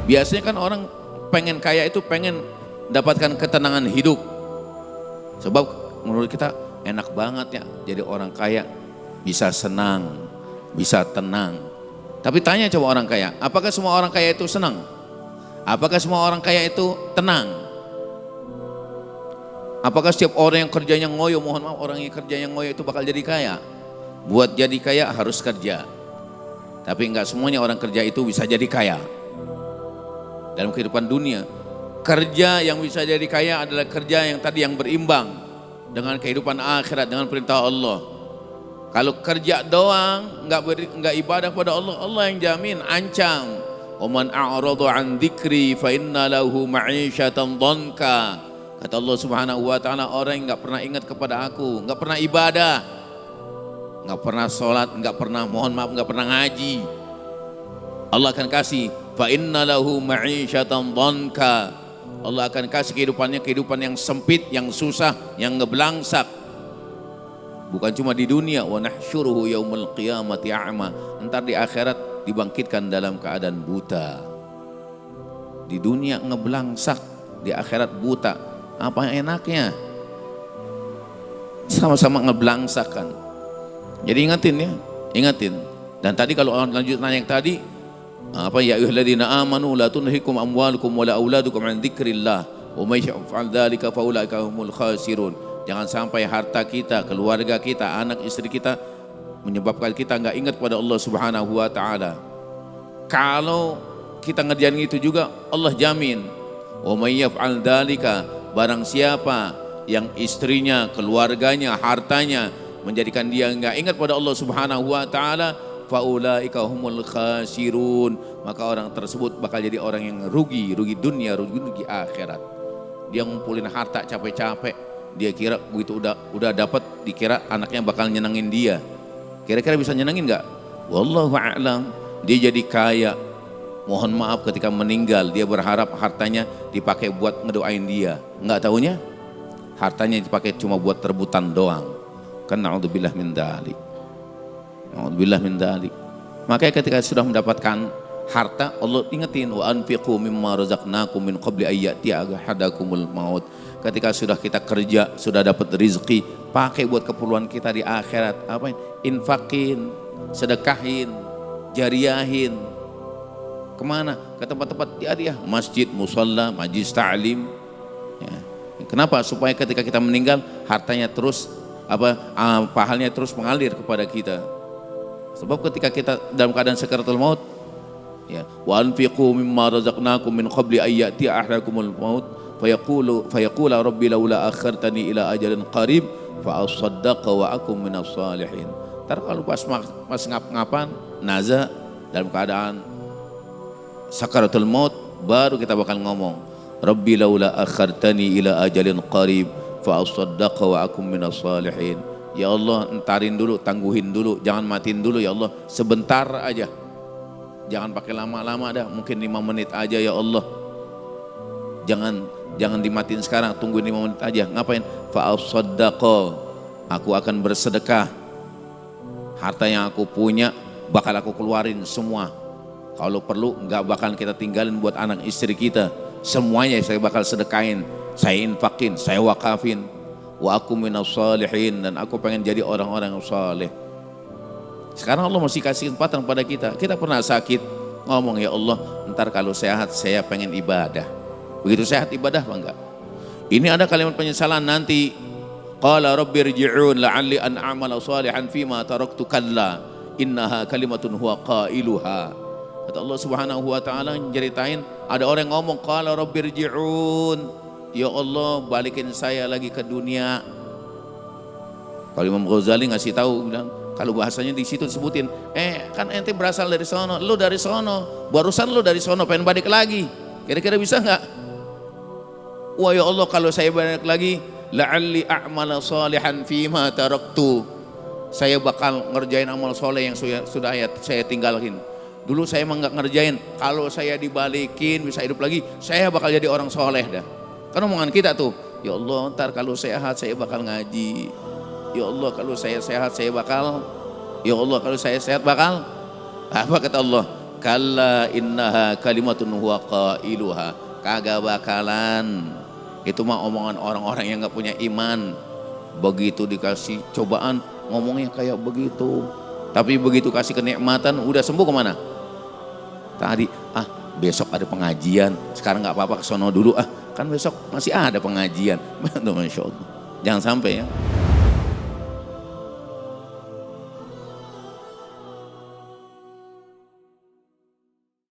Biasanya kan orang pengen kaya itu pengen dapatkan ketenangan hidup. Sebab menurut kita enak banget ya jadi orang kaya, bisa senang, bisa tenang. Tapi tanya coba orang kaya, apakah semua orang kaya itu senang? Apakah semua orang kaya itu tenang? Apakah setiap orang yang kerjanya ngoyo, mohon maaf, orang yang kerjanya ngoyo itu bakal jadi kaya? Buat jadi kaya harus kerja. Tapi enggak semuanya orang kerja itu bisa jadi kaya. Dalam kehidupan dunia, kerja yang bisa jadi kaya adalah kerja yang tadi yang berimbang dengan kehidupan akhirat, dengan perintah Allah. Kalau kerja doang, enggak ibadah pada Allah, Allah yang jamin, ancam. Waman a'rada an dzikri fa inna lahu ma'isyatan dhanka. Kata Allah Subhanahu wa taala, orang yang enggak pernah ingat kepada aku, enggak pernah ibadah, enggak pernah sholat, enggak pernah, mohon maaf, enggak pernah ngaji, Allah akan kasih fa inna lahu ma'isyatan dhanka. Allah akan kasih kehidupan yang sempit, yang susah, yang ngebelangsak. Bukan cuma di dunia, wa nahsyuruhu yaumul qiyamati a'ma. Entar di akhirat dibangkitkan dalam keadaan buta. Di dunia ngebelangsak, di akhirat buta. Apa enaknya? Sama-sama ngebelangsak kan. Jadi ingatin ya, ingatin. Dan tadi kalau lanjut nanya yang tadi, apa ya ayyuhalladzina amanu la tunhikum amwalukum wala auladukum an dzikrillah wa may yaf'al dzalika fa ulaika humul khasirun. Jangan sampai harta kita, keluarga kita, anak istri kita menyebabkan kita enggak ingat pada Allah Subhanahu wa taala. Kalau kita ngerjain itu juga Allah jamin, wa may yaf'al dzalika, barang siapa yang istrinya, keluarganya, hartanya menjadikan dia enggak ingat pada Allah Subhanahu wa taala, faulaika humul khasirun, maka orang tersebut bakal jadi orang yang rugi dunia, rugi akhirat. Dia ngumpulin harta capek-capek, dia kira begitu udah dapat, dikira anaknya bakal nyenengin dia. Kira-kira bisa nyenengin enggak? Wallahu a'lam. Dia jadi kaya, mohon maaf, ketika meninggal dia berharap hartanya dipakai buat ngedoain dia. Enggak tahunya hartanya dipakai cuma buat rebutan doang. Kan na'udzubillah min dzalik. Na'udzubillah min dzalik. Makanya ketika sudah mendapatkan harta, Allah ingetin, wa anfiqu mimma razaqnakum min qabli ayyatiya ahadakumul maut. Ketika sudah kita kerja, sudah dapat rezeki, pakai buat keperluan kita di akhirat. Apain? Infakin, sedekahin, jariyahin. Kemana? Ke tempat-tempat jariah, masjid, musalla, majlis ta'lim. Ya. Kenapa? Supaya ketika kita meninggal, hartanya terus pahalanya terus mengalir kepada kita. Sebab ketika kita dalam keadaan sakaratul maut, ya, wa anfiqu mimma razaqnakum min qabli ayyati ahadakumul maut fayaqulu rabbi laula akhartani ila ajalin qarib fa asaddaqa wa akum minas salihin. Entar kalau pas ngap-ngapan naza dalam keadaan sakaratul maut, baru kita bakal ngomong, rabbi laula akhartani ila ajalin qarib fa asaddaqa wa akum minas salihin. Ya Allah, entarin dulu, tangguhin dulu, jangan matiin dulu ya Allah, sebentar aja, jangan pakai lama-lama dah, mungkin 5 menit aja ya Allah, jangan dimatiin sekarang, tungguin 5 menit aja. Ngapain? Fa asaddaqa, aku akan bersedekah, harta yang aku punya bakal aku keluarin semua, kalau perlu nggak bakal kita tinggalin buat anak istri kita, semuanya saya bakal sedekahin, saya infakin, saya wakafin. Wa aku minas salihin, dan aku pengen jadi orang-orang yang saleh. Sekarang Allah masih kasih kesempatan pada kita. Kita pernah sakit, ngomong, ya Allah, ntar kalau sehat saya pengen ibadah. Begitu sehat ibadah apa enggak? Ini ada kalimat penyesalan nanti. Qala rabbi rji'un la'alli an a'mala salihan fima taraktu kalla innaha kalimatun huwa qailuha. Kata Allah Subhanahu wa taala nyeritain, ada orang yang ngomong, qala rabbi rji'un, ya Allah, balikin saya lagi ke dunia. Kalau Imam Ghazali ngasih tahu, bilang, kalau bahasanya di situ disebutin, kan ente berasal dari sono, lu dari sono, barusan lu dari sono pengen balik lagi, kira-kira bisa nggak? Wah ya Allah, kalau saya balik lagi, la'alli a'mala salihan fima taraktu, saya bakal ngerjain amal soleh yang sudah saya tinggalin. Dulu saya emang nggak ngerjain, kalau saya dibalikin bisa hidup lagi, saya bakal jadi orang soleh dah. Kan omongan kita tuh, ya Allah, ntar kalau sehat saya bakal ngaji, ya Allah kalau saya sehat saya bakal, ya Allah kalau saya sehat bakal, apa kata Allah, Kalla innaha kalimatun huwa qailuha. Kagak bakalan. Itu mah omongan orang-orang yang gak punya iman. Begitu dikasih cobaan ngomongnya kayak begitu. Tapi begitu kasih kenikmatan udah sembuh kemana? Tadi besok ada pengajian, sekarang gak apa-apa kesono dulu kan besok masih ada pengajian. Masya Allah. Jangan sampai ya.